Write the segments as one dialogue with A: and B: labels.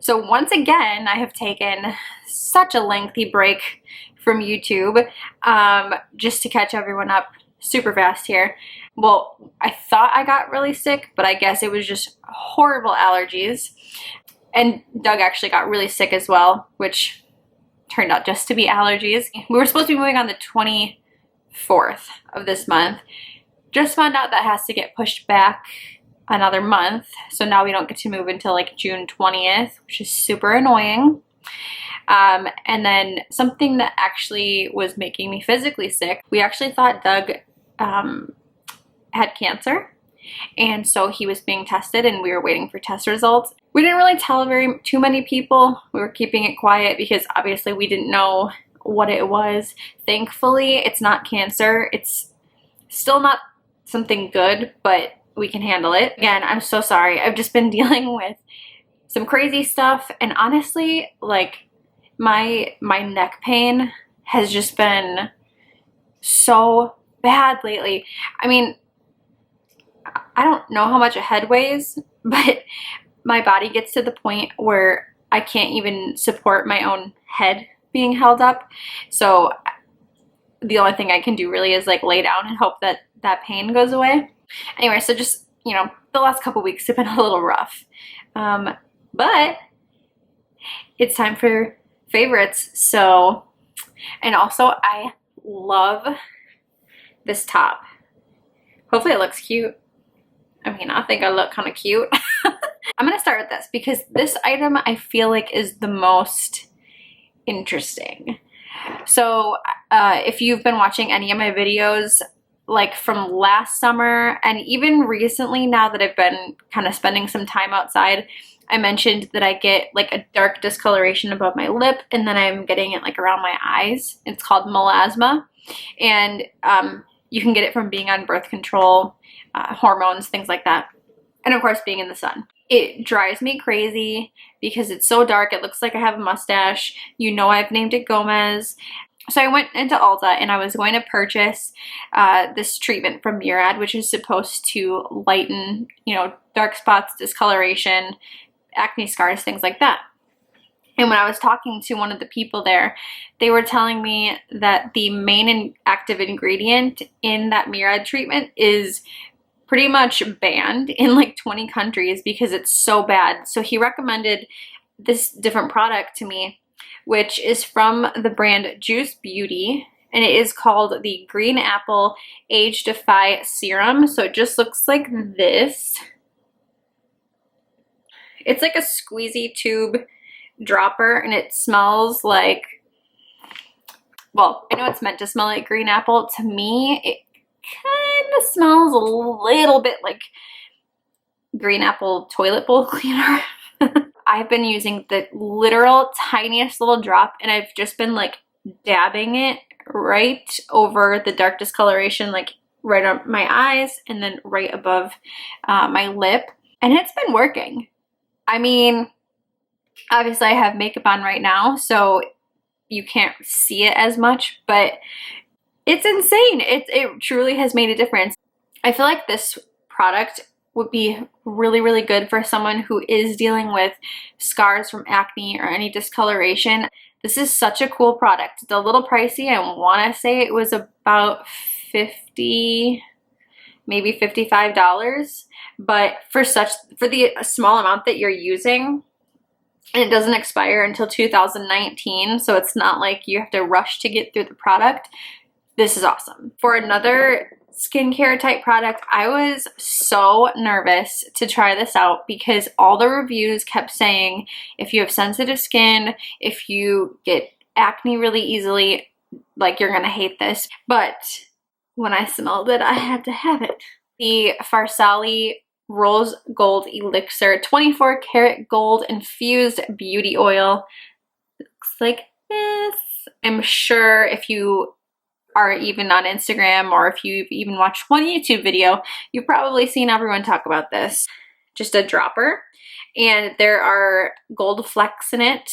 A: So once again, I have taken such a lengthy break from YouTube just to catch everyone up super fast here. Well, I thought I got really sick, but I guess it was just horrible allergies. And Doug actually got really sick as well, which turned out just to be allergies. We were supposed to be moving on the 24th of this month. Just found out that has to get pushed back another month. So now we don't get to move until like June 20th, which is super annoying. And then something that actually was making me physically sick, we actually thought Doug had cancer. And so he was being tested and we were waiting for test results. We didn't really tell too many people. We were keeping it quiet because obviously we didn't know what it was. Thankfully, it's not cancer. It's still not something good, but we can handle it. Again, I'm so sorry. I've just been dealing with some crazy stuff, and honestly, like my neck pain has just been so bad lately. I mean, I don't know how much a head weighs, but my body gets to the point where I can't even support my own head being held up. So the only thing I can do really is like lay down and hope that that pain goes away. Anyway, so just, you know, the last couple weeks have been a little rough. But it's time for favorites. So, and also I love this top. Hopefully it looks cute. I mean, I think I look kind of cute. I'm gonna start with this because this item I feel like is the most interesting. So if you've been watching any of my videos, like from last summer and even recently, now that I've been kind of spending some time outside, I mentioned that I get like a dark discoloration above my lip and then I'm getting it like around my eyes. It's called melasma, and you can get it from being on birth control, hormones, things like that. And of course, being in the sun. It drives me crazy because it's so dark. It looks like I have a mustache. You know, I've named it Gomez. So I went into Ulta and I was going to purchase this treatment from Murad, which is supposed to lighten, you know, dark spots, discoloration, acne scars, things like that. And when I was talking to one of the people there, they were telling me that the main active ingredient in that Murad treatment is pretty much banned in like 20 countries because it's so bad. So he recommended this different product to me, which is from the brand Juice Beauty, and it is called the Green Apple Age Defy Serum. So it just looks like this. It's like a squeezy tube dropper, and it smells like, well, I know it's meant to smell like green apple. To me, it kind of smells a little bit like green apple toilet bowl cleaner. I've been using the literal tiniest little drop, and I've just been like dabbing it right over the dark discoloration, like right on my eyes and then right above my lip, and it's been working. I mean, obviously I have makeup on right now, so you can't see it as much, but it's insane. It truly has made a difference. I feel like this product would be really, really good for someone who is dealing with scars from acne or any discoloration. This is such a cool product. It's a little pricey. I want to say it was about $50, maybe $55, but for the small amount that you're using, and it doesn't expire until 2019, so it's not like you have to rush to get through the product. This is awesome. For another skincare type product, I was so nervous to try this out because all the reviews kept saying if you have sensitive skin, if you get acne really easily, like you're gonna hate this. But when I smelled it, I had to have it. The FARSALI Rose Gold Elixir 24 karat gold infused beauty oil. Looks like this. I'm sure if you are even on Instagram or if you've even watched one YouTube video, you've probably seen everyone talk about this. Just a dropper, and there are gold flecks in it,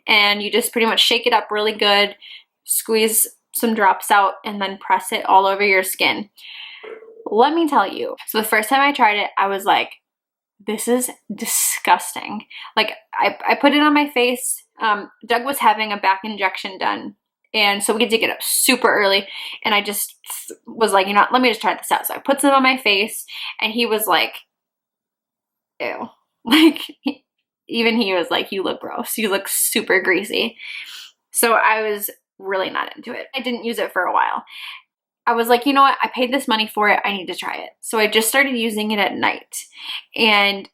A: and you just pretty much shake it up really good, squeeze some drops out, and then press it all over your skin. Let me tell you, so the first time I tried it, I was like, this is disgusting. Like, I put it on my face. Doug was having a back injection done, and so we had to get up super early, and I just was like, you know what, let me just try this out. So I put some on my face, and he was like, ew. Like, even he was like, you look gross. You look super greasy. So I was really not into it. I didn't use it for a while. I was like, you know what? I paid this money for it. I need to try it. So I just started using it at night. And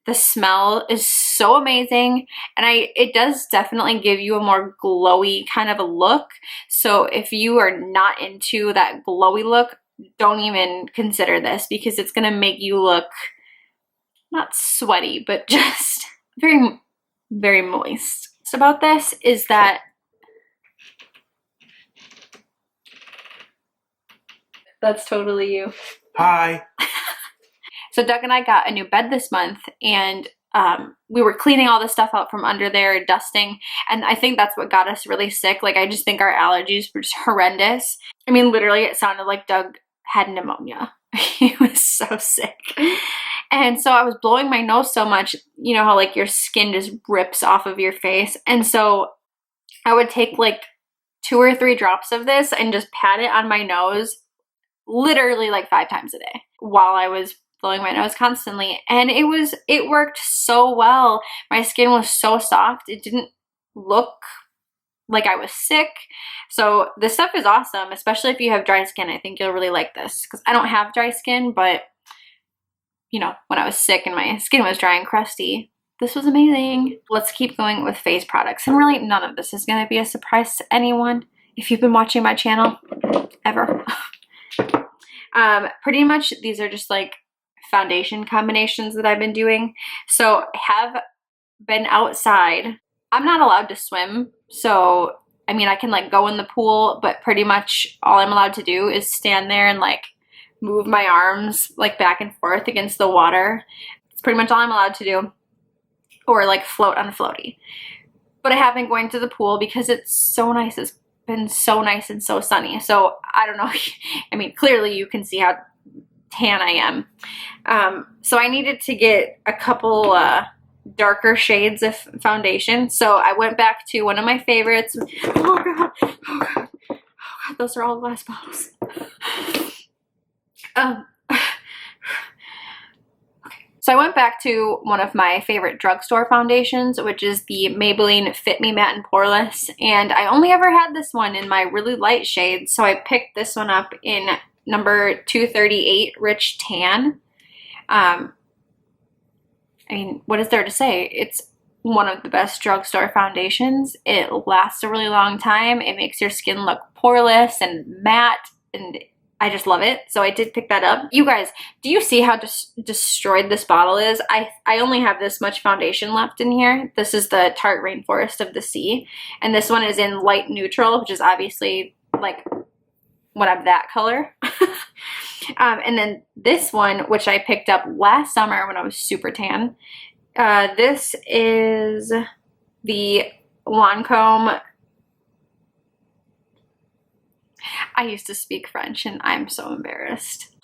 A: the smell is so amazing. And it does definitely give you a more glowy kind of a look. So if you are not into that glowy look, don't even consider this, because it's going to make you look not sweaty, but just very, very moist. So about this is that that's totally you.
B: Hi.
A: So Doug and I got a new bed this month, and we were cleaning all the stuff out from under there, dusting, and I think that's what got us really sick. Like, I just think our allergies were just horrendous. I mean, literally, it sounded like Doug had pneumonia. He was so sick. And so I was blowing my nose so much, you know how like your skin just rips off of your face. And so I would take like 2 or 3 drops of this and just pat it on my nose literally like 5 times a day while I was blowing my nose constantly. And it worked so well. My skin was so soft. It didn't look like I was sick. So this stuff is awesome, especially if you have dry skin. I think you'll really like this, because I don't have dry skin, but you know, when I was sick and my skin was dry and crusty, this was amazing. Let's keep going with face products. And really, none of this is going to be a surprise to anyone if you've been watching my channel ever. Pretty much these are just like foundation combinations that I've been doing. So I have been outside. I'm not allowed to swim, so I mean, I can like go in the pool, but pretty much all I'm allowed to do is stand there and like move my arms like back and forth against the water. It's pretty much all I'm allowed to do, or like float on a floaty. But I have been going to the pool because it's so nice. It's been so nice and so sunny. So I don't know. I mean, clearly you can see how tan I am. So I needed to get a couple darker shades of foundation. So I went back to one of my favorites. Oh god, oh god, oh god, those are all glass bottles. So I went back to one of my favorite drugstore foundations, which is the Maybelline Fit Me Matte and Poreless. And I only ever had this one in my really light shade, so I picked this one up in number 238, Rich Tan. I mean, what is there to say? It's one of the best drugstore foundations. It lasts a really long time. It makes your skin look poreless and matte, and I just love it. So I did pick that up. You guys, do you see how destroyed this bottle is? I only have this much foundation left in here. This is the Tarte Rainforest of the Sea. And this one is in light neutral, which is obviously like when I'm that color. And then this one, which I picked up last summer when I was super tan. This is the LANCOME. I used to speak French and I'm so embarrassed.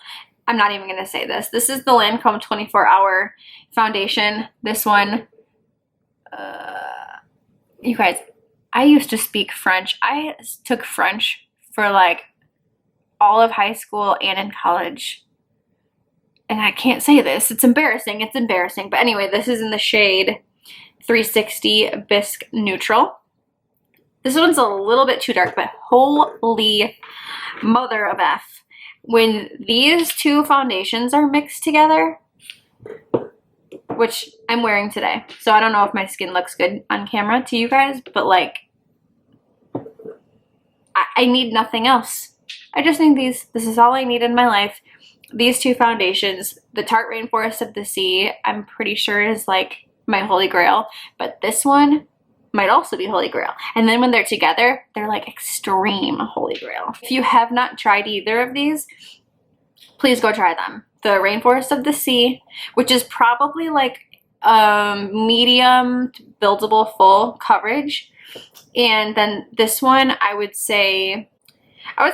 A: I'm not even going to say this. This is the LANCOME 24-hour foundation. This one, you guys, I used to speak French. I took French for like all of high school and in college. And I can't say this. It's embarrassing. It's embarrassing. But anyway, this is in the shade 360 Bisque Neutral. This one's a little bit too dark, but holy mother of F. When these two foundations are mixed together, which I'm wearing today, so I don't know if my skin looks good on camera to you guys, but like, I need nothing else. I just need these. This is all I need in my life. These two foundations, the Tarte Rainforest of the Sea, I'm pretty sure is like my holy grail, but this one might also be holy grail. And then when they're together, they're like extreme holy grail. If you have not tried either of these, please go try them. The Rainforest of the Sea, which is probably like medium to buildable full coverage. And then this one, I would say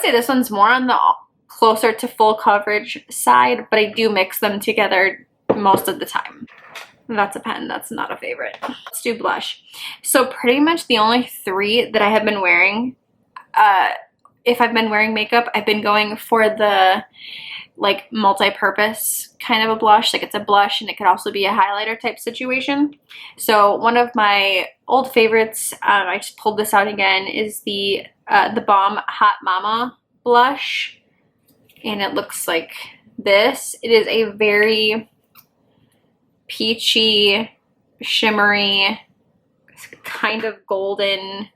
A: this one's more on the closer to full coverage side, but I do mix them together most of the time. That's a pen. That's not a favorite. Let's do blush. So pretty much the only three that I have been wearing, if I've been wearing makeup, I've been going for the like multi-purpose kind of a blush. Like it's a blush and it could also be a highlighter type situation. So one of my old favorites, I just pulled this out again, is the BALM Hot Mama blush. And it looks like this. It is a very peachy, shimmery, kind of golden.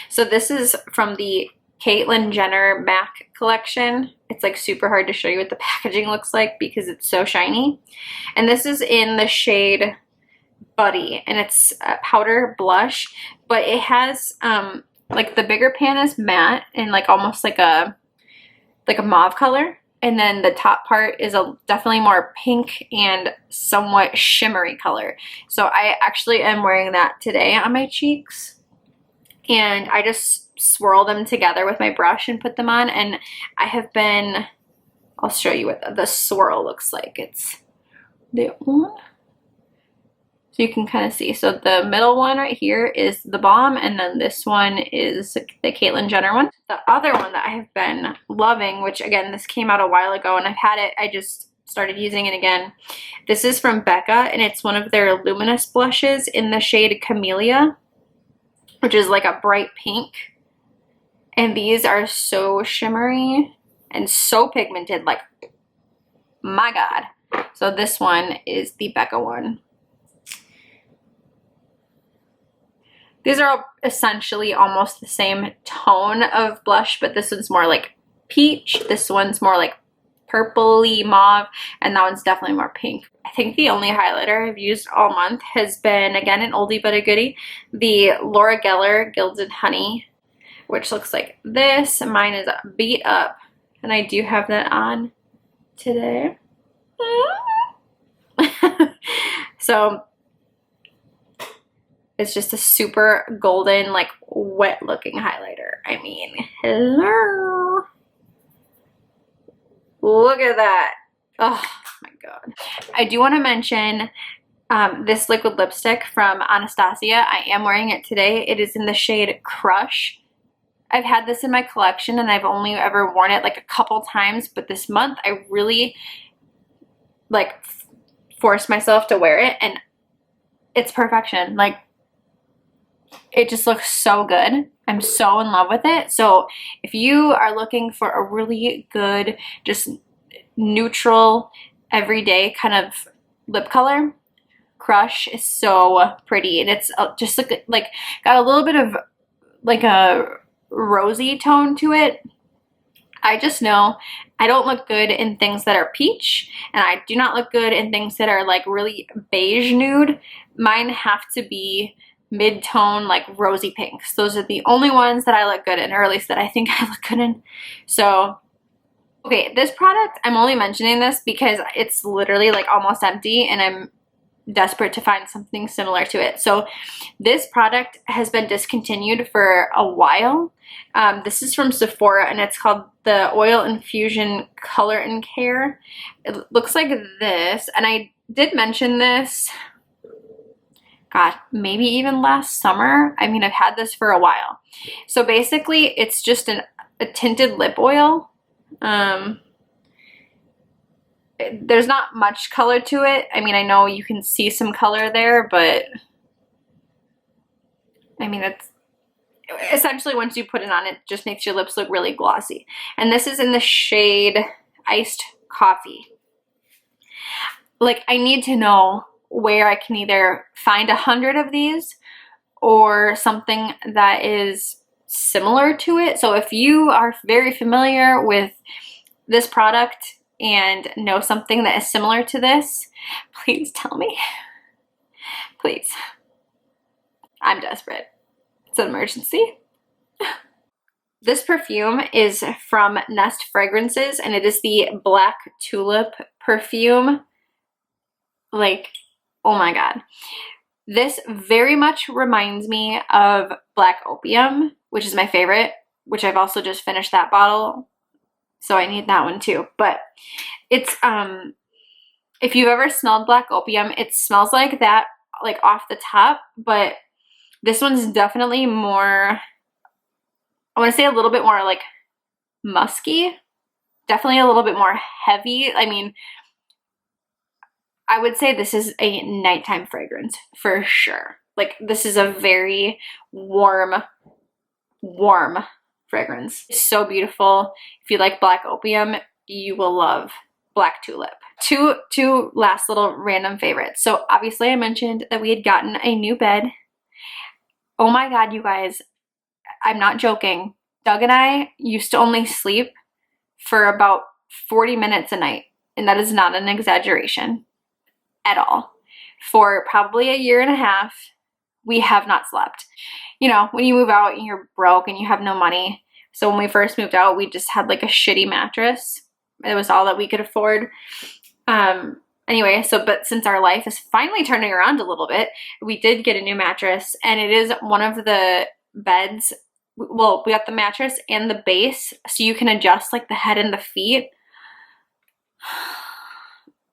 A: So this is from the Caitlyn Jenner MAC collection. It's like super hard to show you what the packaging looks like because it's so shiny. And this is in the shade Buddy, and it's a powder blush, but it has like the bigger pan is matte and like almost like a mauve color. And then the top part is a definitely more pink and somewhat shimmery color. So I actually am wearing that today on my cheeks. And I just swirl them together with my brush and put them on. And I have been, I'll show you what the swirl looks like. It's the one. So you can kind of see. So the middle one right here is the BALM, and then this one is the Caitlyn Jenner one. The other one that I have been loving, which again, this came out a while ago and I've had it, I just started using it again. This is from BECCA, and it's one of their luminous blushes in the shade Camellia, which is like a bright pink. And these are so shimmery and so pigmented, like, my God. So this one is the BECCA one. These are all essentially almost the same tone of blush, but this one's more like peach, this one's more like purpley mauve, and that one's definitely more pink. I think the only highlighter I've used all month has been, again, an oldie but a goodie, the Laura Geller Gilded Honey, which looks like this. Mine is beat up, and I do have that on today. So it's just a super golden, like, wet looking highlighter. I mean, hello. Look at that. Oh my God. I do want to mention this liquid lipstick from Anastasia. I am wearing it today. It is in the shade Crush. I've had this in my collection and I've only ever worn it like a couple times, but this month I really like forced myself to wear it, and it's perfection. Like, it just looks so good. I'm so in love with it. So if you are looking for a really good, just neutral, everyday kind of lip color, Crush is so pretty. And it's just like got a little bit of like a rosy tone to it. I just know I don't look good in things that are peach, and I do not look good in things that are like really beige nude. Mine have to be mid-tone, like rosy pinks. Those are the only ones that I look good in, or at least that I think I look good in. So, okay, this product, I'm only mentioning this because it's literally like almost empty and I'm desperate to find something similar to it. So this product has been discontinued for a while. This is from Sephora, and it's called the Oil Infusion Color and Care. It looks like this, and I did mention this, God, maybe even last summer. I mean, I've had this for a while. So basically, it's just a tinted lip oil. There's not much color to it. I mean, I know you can see some color there, but I mean, it's essentially, once you put it on, it just makes your lips look really glossy. And this is in the shade Iced Coffee. Like, I need to know where I can either find 100 of these or something that is similar to it. So if you are very familiar with this product and know something that is similar to this, please tell me. Please. I'm desperate. It's an emergency. This perfume is from Nest Fragrances, and it is the Black Tulip perfume. Like, oh my God. This very much reminds me of Black Opium, which is my favorite, which I've also just finished that bottle. So I need that one too. But it's If you've ever smelled black opium, it smells like that, like off the top, but this one's definitely more, I want to say a little bit more like musky, definitely a little bit more heavy. I mean, I would say this is a nighttime fragrance for sure. Like, this is a very warm fragrance. It's so beautiful. If you like black opium, you will love black tulip. Two last little random favorites. So obviously I mentioned that we had gotten a new bed. Oh my God, you guys, I'm not joking. Doug and I used to only sleep for about 40 minutes a night, and that is not an exaggeration at all. For probably a year and a half, we have not slept. You know, when you move out and you're broke and you have no money. So when we first moved out, we just had like a shitty mattress. It was all that we could afford. Anyway, but since our life is finally turning around a little bit, we did get a new mattress, and it is one of the beds. Well, we got the mattress and the base, so you can adjust like the head and the feet.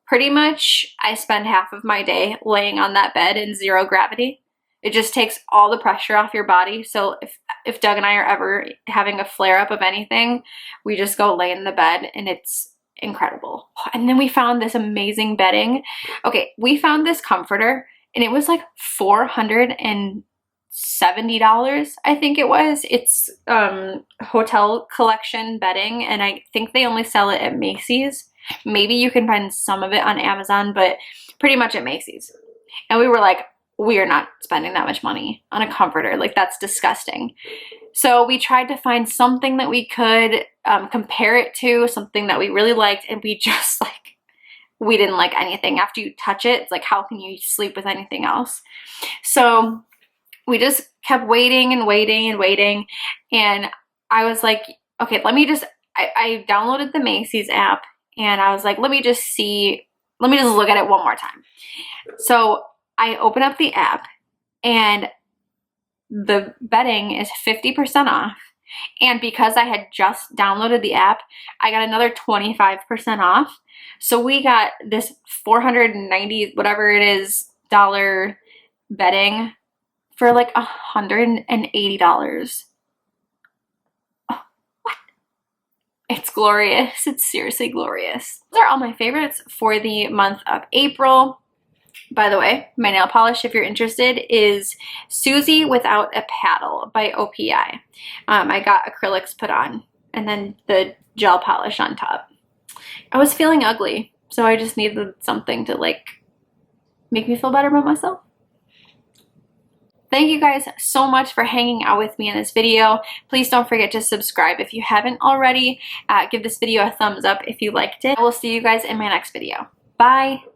A: Pretty much, I spend half of my day laying on that bed in zero gravity. It just takes all the pressure off your body. So if Doug and I are ever having a flare-up of anything, we just go lay in the bed, and it's incredible. And then we found this amazing bedding. Okay, we found this comforter, and it was like $470, I think it was. It's hotel collection bedding, and I think they only sell it at Macy's. Maybe you can find some of it on Amazon, but pretty much at Macy's. And we were like, we are not spending that much money on a comforter. Like, that's disgusting. So we tried to find something that we could compare it to, something that we really liked, and we just like, we didn't like anything. After you touch it, it's like, how can you sleep with anything else? So we just kept waiting and waiting and waiting, and I was like, okay, let me just, I downloaded the Macy's app, and I was like, let me just look at it one more time. So I open up the app, and the bedding is 50% off. And because I had just downloaded the app, I got another 25% off. So we got this $490, whatever it is, bedding for like $180. Oh, what? It's glorious. It's seriously glorious. Those are all my favorites for the month of April. By the way, my nail polish, if you're interested, is SUZI Without a Paddle by OPI. I got acrylics put on and then the gel polish on top. I was feeling ugly, so I just needed something to like make me feel better about myself. Thank you guys so much for hanging out with me in this video. Please don't forget to subscribe if you haven't already. Give this video a thumbs up if you liked it. I will see you guys in my next video. Bye!